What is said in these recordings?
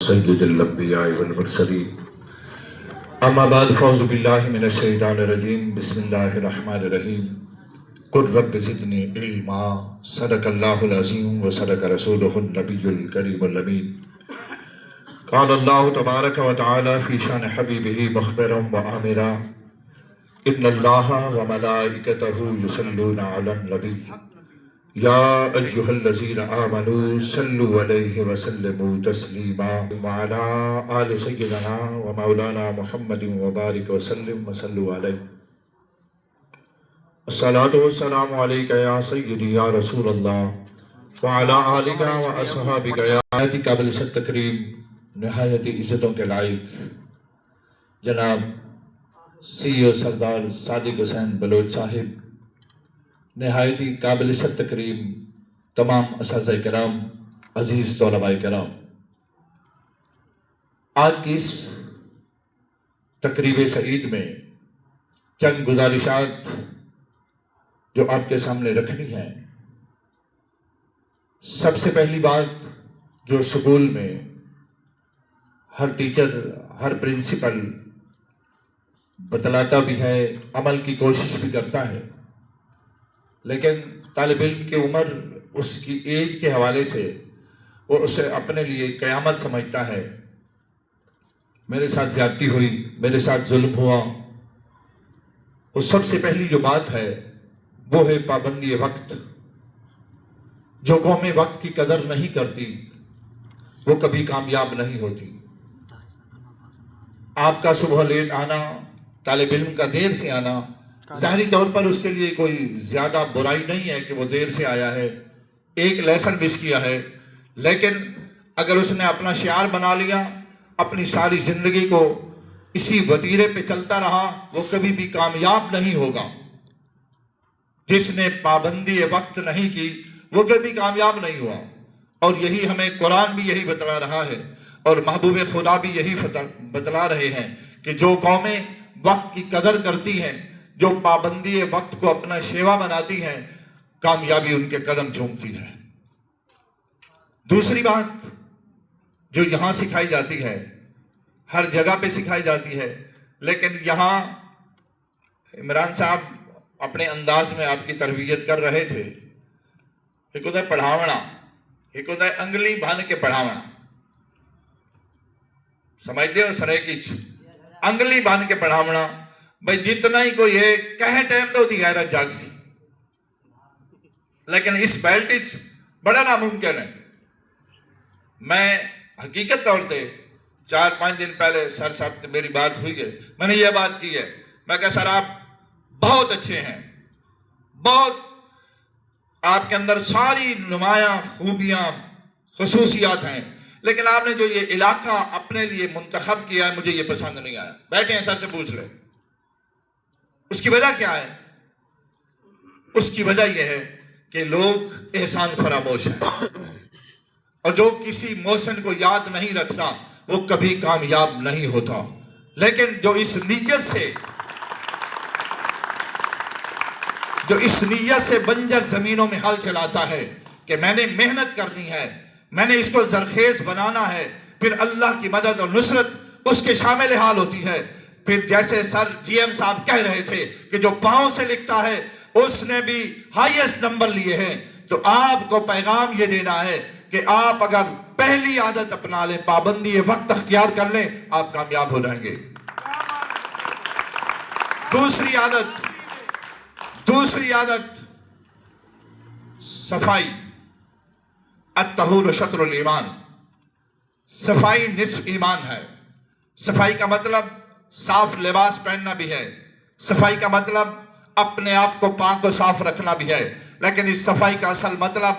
سید الانبیاء والمرسلین اما بعد فاعوذ باللہ من الشیطان الرجیم بسم اللہ الرحمن الرحیم قل رب زدنی علما صدق اللہ العظیم وصدق رسولہ النبی الکریم الامین قال اللہ تبارک و تعالی فی شان حبیبہ مخبرا و آمرا ان اللہ وملائکتہ یصلون علی النبی یا ایہا الذین آمنوا صلوا علیہ وسلموا تسلیما وعلی آل سیدنا و مولانا محمد وبارک وسلم وصلوا علیہ الصلاۃ والسلام علیک یا سیدی یا رسول اللہ وعلی آلک و اصحابک یا نہایت قابل تکریم نہایت عزتوں کے لائق جناب سی او سردار صادق حسین بلوچ صاحب، نہایت ہی قابل تکریم تمام اساتذہ کرام، عزیز طلباء کرام، آج کی اس تقریب سعید میں چند گزارشات جو آپ کے سامنے رکھنی ہیں۔ سب سے پہلی بات جو اسکول میں ہر ٹیچر، ہر پرنسپل بتلاتا بھی ہے، عمل کی کوشش بھی کرتا ہے، لیکن طالب علم کی عمر، اس کی ایج کے حوالے سے وہ اسے اپنے لیے قیامت سمجھتا ہے۔ میرے ساتھ زیادتی ہوئی، میرے ساتھ ظلم ہوا، وہ سب سے پہلی جو بات ہے وہ ہے پابندی وقت۔ جو قومیں وقت کی قدر نہیں کرتی وہ کبھی کامیاب نہیں ہوتی۔ آپ کا صبح لیٹ آنا، طالب علم کا دیر سے آنا، ظاہری طور پر اس کے لیے کوئی زیادہ برائی نہیں ہے کہ وہ دیر سے آیا ہے، ایک لیسن مس کیا ہے، لیکن اگر اس نے اپنا شعار بنا لیا، اپنی ساری زندگی کو اسی وتیرے پہ چلتا رہا، وہ کبھی بھی کامیاب نہیں ہوگا۔ جس نے پابندی وقت نہیں کی وہ کبھی کامیاب نہیں ہوا، اور یہی ہمیں قرآن بھی یہی بتلا رہا ہے، اور محبوب خدا بھی یہی بتلا رہے ہیں کہ جو قومیں وقت کی قدر کرتی ہیں، جو پابندی وقت کو اپنا شیوا بناتی ہیں، کامیابی ان کے قدم چومتی ہے۔ دوسری بات جو یہاں سکھائی جاتی ہے، ہر جگہ پہ سکھائی جاتی ہے، لیکن یہاں عمران صاحب اپنے انداز میں آپ کی تربیت کر رہے تھے۔ ایک ہوتا ہے پڑھاونا، ایک ہوتا ہے انگلی بھان کے پڑھاونا۔ سمجھتے ہو سرے کچھ انگلی بھان کے پڑھاونا، بھئی جتنا ہی کوئی ہے کہے ٹائم تو دی غیرت جاگ سی، لیکن اس بیلٹیج بڑا ناممکن ہے۔ میں حقیقت طور پہ 4-5 دن پہلے سر صاحب سے میری بات ہوئی ہے، میں نے یہ بات کی ہے، میں کہا سر آپ بہت اچھے ہیں، بہت آپ کے اندر ساری نمایاں خوبیاں، خصوصیات ہیں، لیکن آپ نے جو یہ علاقہ اپنے لیے منتخب کیا ہے مجھے یہ پسند نہیں آیا۔ بیٹھے ہیں سر سے پوچھ لیں اس کی وجہ کیا ہے؟ اس کی وجہ یہ ہے کہ لوگ احسان فراموش ہیں، اور جو کسی محسن کو یاد نہیں رکھتا وہ کبھی کامیاب نہیں ہوتا، لیکن جو اس نیت سے بنجر زمینوں میں حل چلاتا ہے کہ میں نے محنت کرنی ہے، میں نے اس کو زرخیز بنانا ہے، پھر اللہ کی مدد اور نصرت اس کے شامل حال ہوتی ہے۔ پھر جیسے سر جی ایم صاحب کہہ رہے تھے کہ جو پاؤں سے لکھتا ہے اس نے بھی ہائیسٹ نمبر لیے ہیں، تو آپ کو پیغام یہ دینا ہے کہ آپ اگر پہلی عادت اپنا لیں، پابندی وقت اختیار کر لیں، آپ کامیاب ہو جائیں گے۔ دوسری عادت صفائی، الطہور شطر الایمان، صفائی نصف ایمان ہے۔ صفائی کا مطلب صاف لباس پہننا بھی ہے، صفائی کا مطلب اپنے آپ کو پاک و صاف رکھنا بھی ہے، لیکن اس صفائی کا اصل مطلب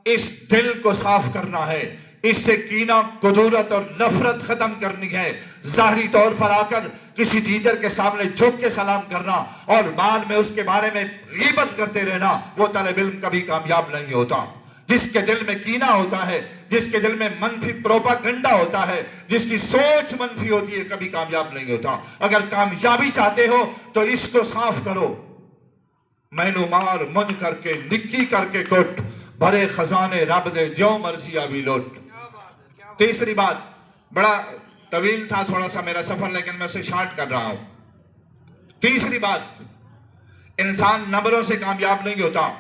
اس دل کو صاف کرنا ہے، اس سے کینہ، کدورت اور نفرت ختم کرنی ہے۔ ظاہری طور پر آ کر کسی ٹیچر کے سامنے جھک کے سلام کرنا اور بعد میں اس کے بارے میں غیبت کرتے رہنا، وہ طالب علم کبھی کامیاب نہیں ہوتا۔ جس کے دل میں کینہ ہوتا ہے، جس کے دل میں منفی پروپاگنڈا ہوتا ہے، جس کی سوچ منفی ہوتی ہے، کبھی کامیاب نہیں ہوتا۔ اگر کامیابی چاہتے ہو تو اس کو صاف کرو۔ مینو مار من کر کے نکی کر کے کٹ، بھرے خزانے رب دے جو مرضی آبی لوٹ۔ تیسری بات بڑا طویل تھا تھوڑا سا میرا سفر، لیکن میں اسے شارٹ کر رہا ہوں۔ تیسری بات، انسان نمبروں سے کامیاب نہیں ہوتا۔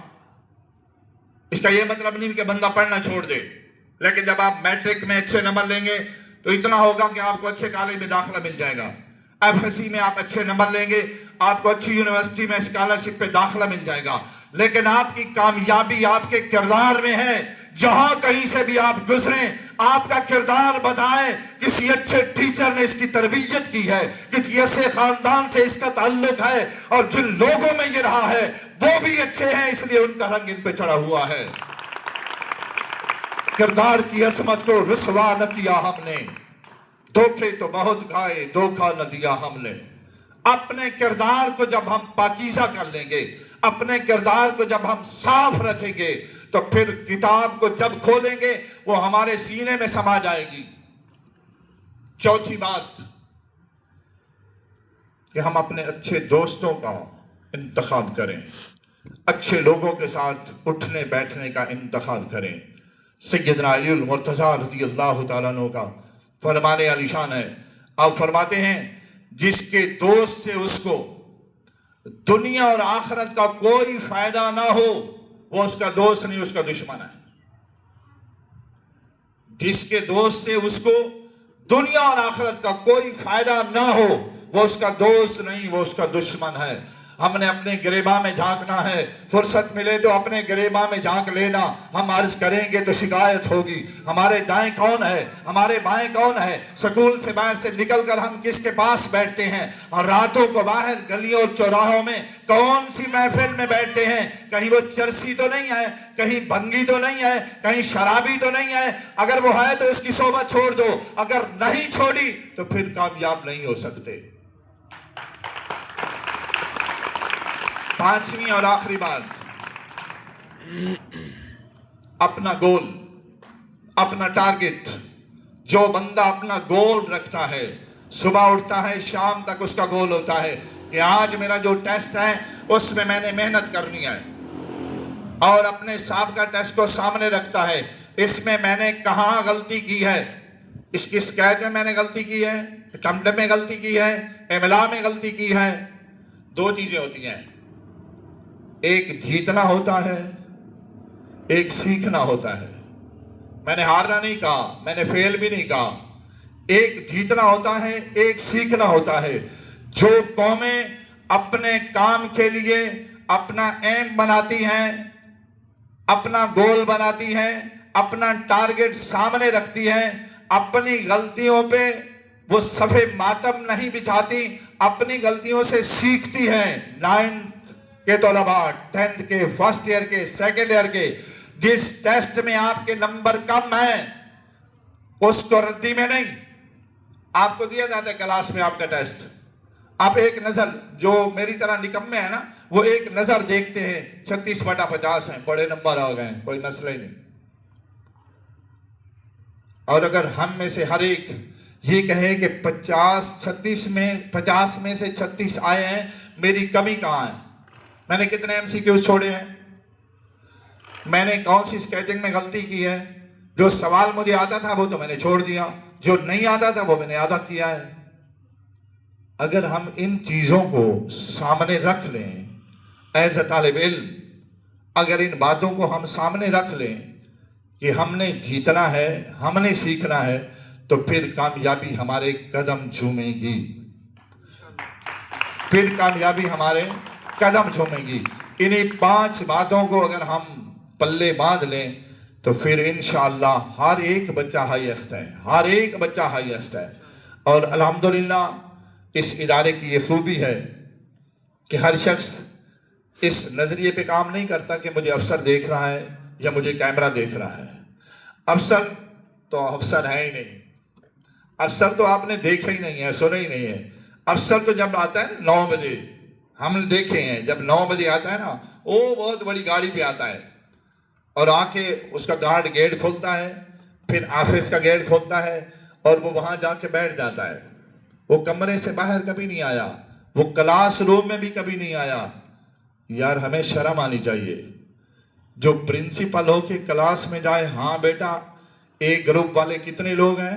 اس کا یہ مطلب نہیں کہ بندہ پڑھنا چھوڑ دے، لیکن جب آپ میٹرک میں اچھے نمبر لیں گے تو اتنا ہوگا کہ آپ کو اچھے کالج میں داخلہ مل جائے گا۔ FSC میں آپ اچھے نمبر لیں گے، آپ کو اچھی یونیورسٹی میں اسکالرشپ پہ داخلہ مل جائے گا۔ لیکن آپ کی کامیابی آپ کے کردار میں ہے۔ جہاں کہیں سے بھی آپ گزریں، آپ کا کردار بتائیں کسی اچھے ٹیچر نے اس کی تربیت کی ہے، کسی ایسے خاندان سے اس کا تعلق ہے، اور جن لوگوں میں یہ رہا ہے وہ بھی اچھے ہیں، اس لیے ان کا رنگ ان پہ چڑھا ہوا ہے۔ کردار کی عظمت کو رسوا نہ کیا ہم نے، دھوکے تو بہت کھائے، دھوکا نہ دیا ہم نے۔ اپنے کردار کو جب ہم پاکیزہ کر لیں گے، اپنے کردار کو جب ہم صاف رکھیں گے، تو پھر کتاب کو جب کھولیں گے وہ ہمارے سینے میں سما جائے گی۔ چوتھی بات کہ ہم اپنے اچھے دوستوں کا انتخاب کریں، اچھے لوگوں کے ساتھ اٹھنے بیٹھنے کا انتخاب کریں۔ سیدنا علی المرتضیٰ رضی اللہ تعالیٰ عنہ کا فرمان علی شان ہے، آپ فرماتے ہیں جس کے دوست سے اس کو دنیا اور آخرت کا کوئی فائدہ نہ ہو وہ اس کا دوست نہیں، اس کا دشمن ہے۔ جس کے دوست سے اس کو دنیا اور آخرت کا کوئی فائدہ نہ ہو وہ اس کا دوست نہیں، وہ اس کا دشمن ہے۔ ہم نے اپنے گریباں میں جھانکنا ہے، فرصت ملے تو اپنے گریباں میں جھانک لینا۔ ہم عرض کریں گے تو شکایت ہوگی، ہمارے دائیں کون ہے، ہمارے بائیں کون ہے، سکول سے باہر سے نکل کر ہم کس کے پاس بیٹھتے ہیں، اور راتوں کو باہر گلیوں اور چوراہوں میں کون سی محفل میں بیٹھتے ہیں۔ کہیں وہ چرسی تو نہیں ہے، کہیں بھنگی تو نہیں ہے، کہیں شرابی تو نہیں ہے۔ اگر وہ ہے تو اس کی صحبت چھوڑ دو، اگر نہیں چھوڑی تو پھر کامیاب نہیں ہو سکتے۔ پانچویں اور آخری بات، اپنا گول، اپنا ٹارگٹ۔ جو بندہ اپنا گول رکھتا ہے، صبح اٹھتا ہے شام تک اس کا گول ہوتا ہے کہ آج میرا جو ٹیسٹ ہے اس میں میں نے محنت کرنی ہے، اور اپنے سابقہ ٹیسٹ کو سامنے رکھتا ہے، اس میں میں نے کہاں غلطی کی ہے، اس کی اسکیچ میں میں نے غلطی کی ہے، اٹمپٹ میں غلطی کی ہے، املا میں غلطی کی ہے۔ دو چیزیں ہوتی ہیں، ایک جیتنا ہوتا ہے، ایک سیکھنا ہوتا ہے۔ میں نے ہارنا نہیں کہا، میں نے فیل بھی نہیں کہا۔ ایک جیتنا ہوتا ہے، ایک سیکھنا ہوتا ہے۔ جو قومیں اپنے کام کے لیے اپنا ایم بناتی ہیں، اپنا گول بناتی ہیں، اپنا ٹارگٹ سامنے رکھتی ہیں، اپنی غلطیوں پہ وہ صفِ ماتم نہیں بچھاتی، اپنی غلطیوں سے سیکھتی ہیں۔ 9th کے طلباء، 10th کے، فرسٹ ایئر کے، سیکنڈ ایئر کے، جس ٹیسٹ میں آپ کے نمبر کم ہیں اس کو ردی میں نہیں، آپ کو دیا جاتا ہے کلاس میں آپ کا ٹیسٹ، آپ ایک نظر، جو میری طرح نکمے ہیں نا وہ ایک نظر دیکھتے ہیں 36/50 ہیں، بڑے نمبر آ گئے ہیں، کوئی مسئلہ ہی نہیں۔ اور اگر ہم میں سے ہر ایک یہ کہے کہ 50 میں سے 36 آئے ہیں، میری کمی کہاں ہے، میں نے کتنے MCQs چھوڑے ہیں، میں نے کون سی اسکیچنگ میں غلطی کی ہے، جو سوال مجھے آتا تھا وہ تو میں نے چھوڑ دیا، جو نہیں آتا تھا وہ میں نے آدھا کیا ہے۔ اگر ہم ان چیزوں کو سامنے رکھ لیں ایز اے طالب علم، اگر ان باتوں کو ہم سامنے رکھ لیں کہ ہم نے جیتنا ہے، ہم نے سیکھنا ہے، تو پھر کامیابی ہمارے قدم چومے گی، پھر کامیابی ہمارے قدم چومے گی۔ انہی 5 باتوں کو اگر ہم پلے باندھ لیں تو پھر انشاءاللہ ہر ایک بچہ ہائیسٹ ہے، ہر ایک بچہ ہائیسٹ ہے۔ اور الحمدللہ اس ادارے کی یہ خوبی ہے کہ ہر شخص اس نظریے پہ کام نہیں کرتا کہ مجھے افسر دیکھ رہا ہے یا مجھے کیمرہ دیکھ رہا ہے۔ افسر تو افسر ہے ہی نہیں، افسر تو آپ نے دیکھا ہی نہیں ہے، سنا ہی نہیں ہے۔ افسر تو جب آتا ہے نا 9 بجے، ہم نے دیکھے ہیں جب 9 بجے آتا ہے نا، وہ بہت بڑی گاڑی پہ آتا ہے، اور آ کے اس کا گارڈ گیٹ کھولتا ہے، پھر آفس کا گیٹ کھولتا ہے، اور وہ وہاں جا کے بیٹھ جاتا ہے۔ وہ کمرے سے باہر کبھی نہیں آیا، وہ کلاس روم میں بھی کبھی نہیں آیا۔ یار ہمیں شرم آنی چاہیے، جو پرنسپل ہو کے کلاس میں جائے، ہاں بیٹا ایک گروپ والے کتنے لوگ ہیں،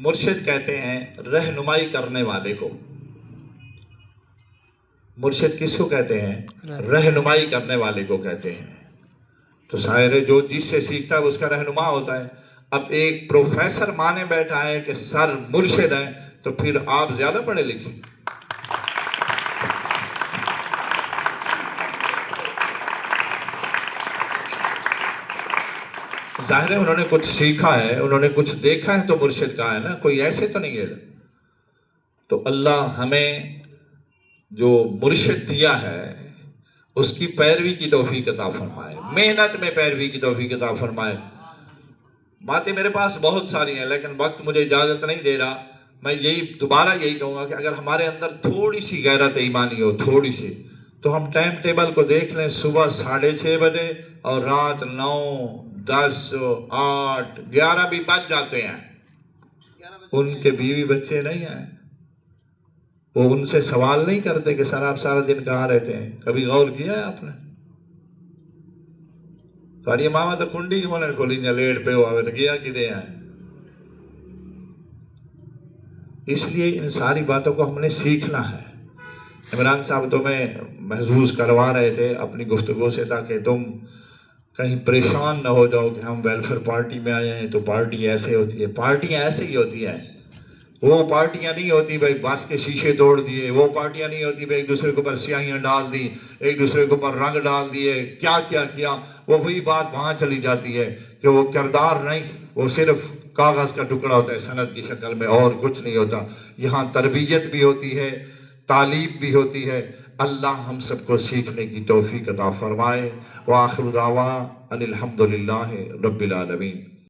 مرشد کہتے ہیں رہنمائی کرنے والے کو. مرشد کس کو کہتے ہیں؟ رہنمائی کرنے والے کو کہتے ہیں. تو ظاہر ہے جو جس سے سیکھتا ہے وہ اس کا رہنما ہوتا ہے. اب ایک پروفیسر مانے بیٹھا ہے کہ سر مرشد ہیں، تو پھر آپ زیادہ پڑھے لکھے. ظاہر ہے انہوں نے کچھ سیکھا ہے، انہوں نے کچھ دیکھا ہے تو مرشد کہا ہے نا، کوئی ایسے تو نہیں ہے. تو اللہ ہمیں جو مرشد دیا ہے اس کی پیروی کی توفیق عطا فرمائے، محنت میں پیروی کی توفیق عطا فرمائے. باتیں میرے پاس بہت ساری ہیں لیکن وقت مجھے اجازت نہیں دے رہا. میں دوبارہ یہی کہوں گا کہ اگر ہمارے اندر تھوڑی سی غیرت ایمانی ہو، تھوڑی سی، تو ہم ٹائم ٹیبل کو دیکھ لیں. صبح 6:30 بجے اور رات 9، 10، 8، 11 بھی بج جاتے ہیں. ان کے بیوی بچے نہیں ہیں، وہ ان سے سوال نہیں کرتے کہ سر آپ سارا دن کہاں رہتے ہیں. کبھی غور کیا ہے آپ نے؟ ساری ماما تو کنڈی کیوں نہیں کھولی لیٹ پہ ہوا تو گیا کدے ہیں. اس لیے ان ساری باتوں کو ہم نے سیکھنا ہے. عمران صاحب تمہیں محظوظ کروا رہے تھے اپنی گفتگو سے تاکہ تم کہیں پریشان نہ ہو جاؤ کہ ہم ویلفیئر پارٹی میں آئے ہیں تو پارٹی ایسے ہوتی ہے. پارٹیاں ایسے ہی ہوتی ہیں. وہ پارٹیاں نہیں ہوتی بھائی بانس کے شیشے توڑ دیے، وہ پارٹیاں نہیں ہوتی بھائی ایک دوسرے کے اوپر سیاہیاں ڈال دی، ایک دوسرے کے اوپر رنگ ڈال دیے، کیا کیا. وہ وہی بات وہاں چلی جاتی ہے کہ وہ کردار نہیں، وہ صرف کاغذ کا ٹکڑا ہوتا ہے سند کی شکل میں، اور کچھ نہیں ہوتا. یہاں تربیت بھی ہوتی ہے، تعلیم بھی ہوتی ہے. اللہ ہم سب کو سیکھنے کی توفیق عطا فرمائے. وآخر دعوانا ان الحمدللہ رب العالمین.